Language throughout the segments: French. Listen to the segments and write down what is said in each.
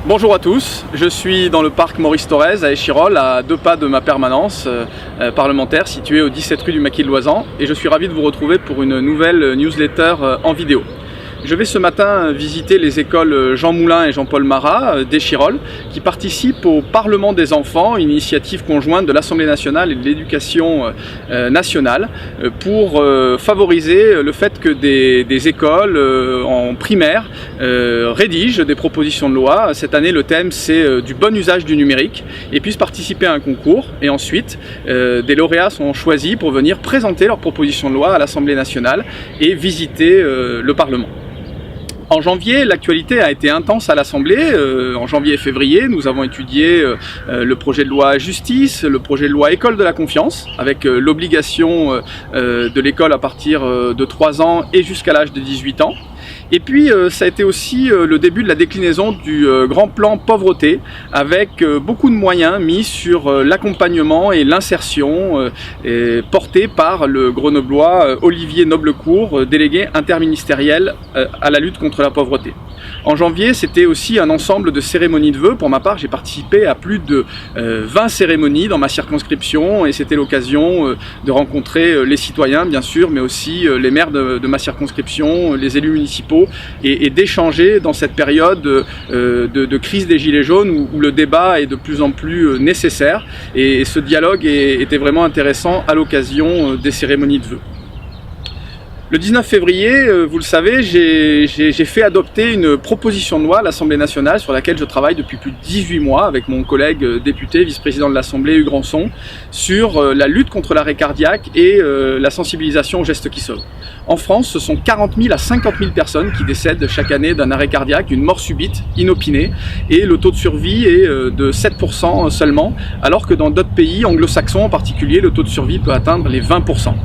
Bonjour à tous, je suis dans le parc Maurice Thorez à Échirolles, à 2 pas de ma permanence parlementaire située au 17 rue du Maquis de Loisan, et je suis ravi de vous retrouver pour une nouvelle newsletter en vidéo. Je vais ce matin visiter les écoles Jean Moulin et Jean-Paul Marat d'Échirolles qui participent au Parlement des enfants, une initiative conjointe de l'Assemblée nationale et de l'Éducation nationale pour favoriser le fait que des écoles en primaire rédigent des propositions de loi. Cette année, le thème c'est du bon usage du numérique et puissent participer à un concours. Et ensuite, des lauréats sont choisis pour venir présenter leurs propositions de loi à l'Assemblée nationale et visiter le Parlement. En janvier, l'actualité a été intense à l'Assemblée. En janvier et février, nous avons étudié le projet de loi justice, le projet de loi école de la confiance, avec l'obligation de l'école à partir de 3 ans et jusqu'à l'âge de 18 ans. Et puis ça a été aussi le début de la déclinaison du grand plan pauvreté avec beaucoup de moyens mis sur l'accompagnement et l'insertion portés par le grenoblois Olivier Noblecourt, délégué interministériel à la lutte contre la pauvreté. En janvier, c'était aussi un ensemble de cérémonies de vœux. Pour ma part, j'ai participé à plus de 20 cérémonies dans ma circonscription et c'était l'occasion de rencontrer les citoyens, bien sûr, mais aussi les maires de ma circonscription, les élus municipaux et d'échanger dans cette période de crise des Gilets jaunes où le débat est de plus en plus nécessaire et ce dialogue était vraiment intéressant à l'occasion des cérémonies de vœux. Le 19 février, vous le savez, j'ai fait adopter une proposition de loi à l'Assemblée nationale sur laquelle je travaille depuis plus de 18 mois avec mon collègue député, vice-président de l'Assemblée, Hugues Rançon, sur la lutte contre l'arrêt cardiaque et la sensibilisation aux gestes qui sauvent. En France, ce sont 40 000 à 50 000 personnes qui décèdent chaque année d'un arrêt cardiaque, une mort subite, inopinée, et le taux de survie est de 7% seulement, alors que dans d'autres pays anglo-saxons en particulier, le taux de survie peut atteindre les 20%.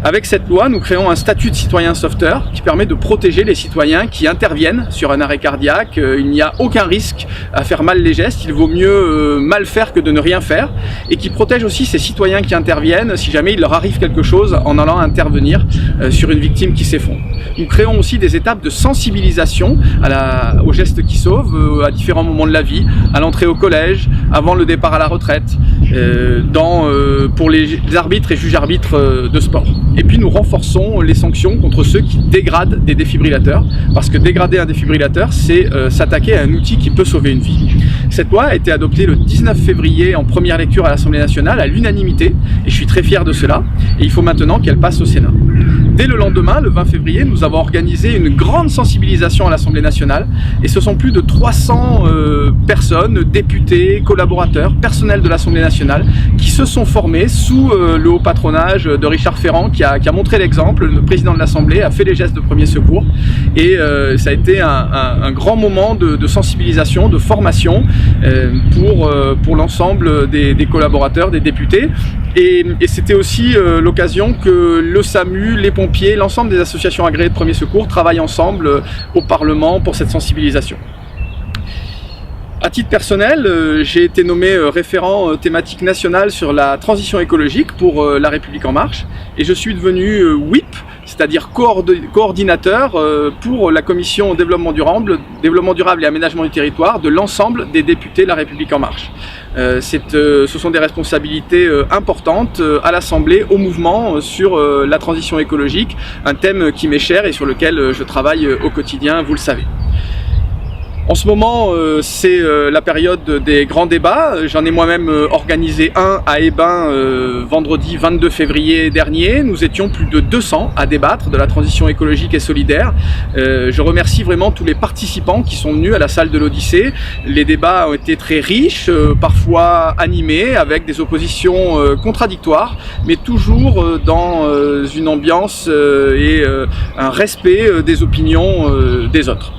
Avec cette loi, nous créons un statut de citoyen sauveteur qui permet de protéger les citoyens qui interviennent sur un arrêt cardiaque. Il n'y a aucun risque à faire mal les gestes, il vaut mieux mal faire que de ne rien faire, et qui protège aussi ces citoyens qui interviennent si jamais il leur arrive quelque chose en allant intervenir sur une victime qui s'effondre. Nous créons aussi des étapes de sensibilisation aux gestes qui sauvent à différents moments de la vie, à l'entrée au collège, avant le départ à la retraite, pour les arbitres et juges arbitres de sport. Et puis nous renforçons les sanctions contre ceux qui dégradent des défibrillateurs, parce que dégrader un défibrillateur, c'est s'attaquer à un outil qui peut sauver une vie. Cette loi a été adoptée le 19 février en première lecture à l'Assemblée nationale à l'unanimité, et je suis très fier de cela, et il faut maintenant qu'elle passe au Sénat. Dès le lendemain, le 20 février, nous avons organisé une grande sensibilisation à l'Assemblée nationale, et ce sont plus de 300 personnes, députés, collaborateurs, personnels de l'Assemblée nationale, qui se sont formés sous le haut patronage de Richard Ferrand, qui a montré l'exemple. Le président de l'Assemblée a fait les gestes de premier secours, et ça a été un grand moment de sensibilisation, de formation pour l'ensemble des collaborateurs, des députés. Et c'était aussi l'occasion que le SAMU, les pompiers, l'ensemble des associations agréées de premier secours travaillent ensemble au Parlement pour cette sensibilisation. À titre personnel, j'ai été nommé référent thématique national sur la transition écologique pour La République En Marche et je suis devenu whip, c'est-à-dire coordinateur pour la commission développement durable et aménagement du territoire de l'ensemble des députés La République En Marche. Ce sont des responsabilités importantes à l'Assemblée, au mouvement sur la transition écologique, un thème qui m'est cher et sur lequel je travaille au quotidien, vous le savez. En ce moment, c'est la période des grands débats. J'en ai moi-même organisé un à Hébin vendredi 22 février dernier. Nous étions plus de 200 à débattre de la transition écologique et solidaire. Je remercie vraiment tous les participants qui sont venus à la salle de l'Odyssée. Les débats ont été très riches, parfois animés, avec des oppositions contradictoires, mais toujours dans une ambiance et un respect des opinions des autres.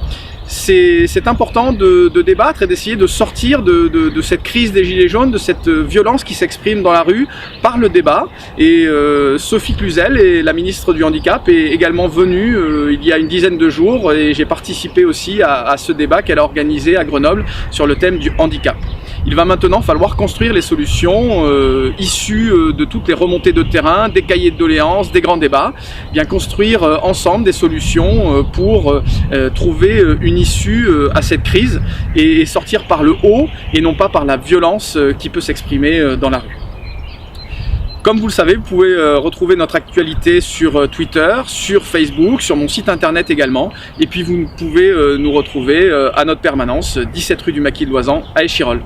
C'est important de débattre et d'essayer de sortir de cette crise des Gilets jaunes, de cette violence qui s'exprime dans la rue par le débat. Et Sophie Cluzel, la ministre du Handicap, est également venue il y a une dizaine de jours et j'ai participé aussi à ce débat qu'elle a organisé à Grenoble sur le thème du handicap. Il va maintenant falloir construire les solutions issues de toutes les remontées de terrain, des cahiers de doléances, des grands débats, bien construire ensemble des solutions pour trouver une issue à cette crise et sortir par le haut et non pas par la violence qui peut s'exprimer dans la rue. Comme vous le savez, vous pouvez retrouver notre actualité sur Twitter, sur Facebook, sur mon site internet également. Et puis vous pouvez nous retrouver à notre permanence, 17 rue du Maquis de Loysan à Échirolles.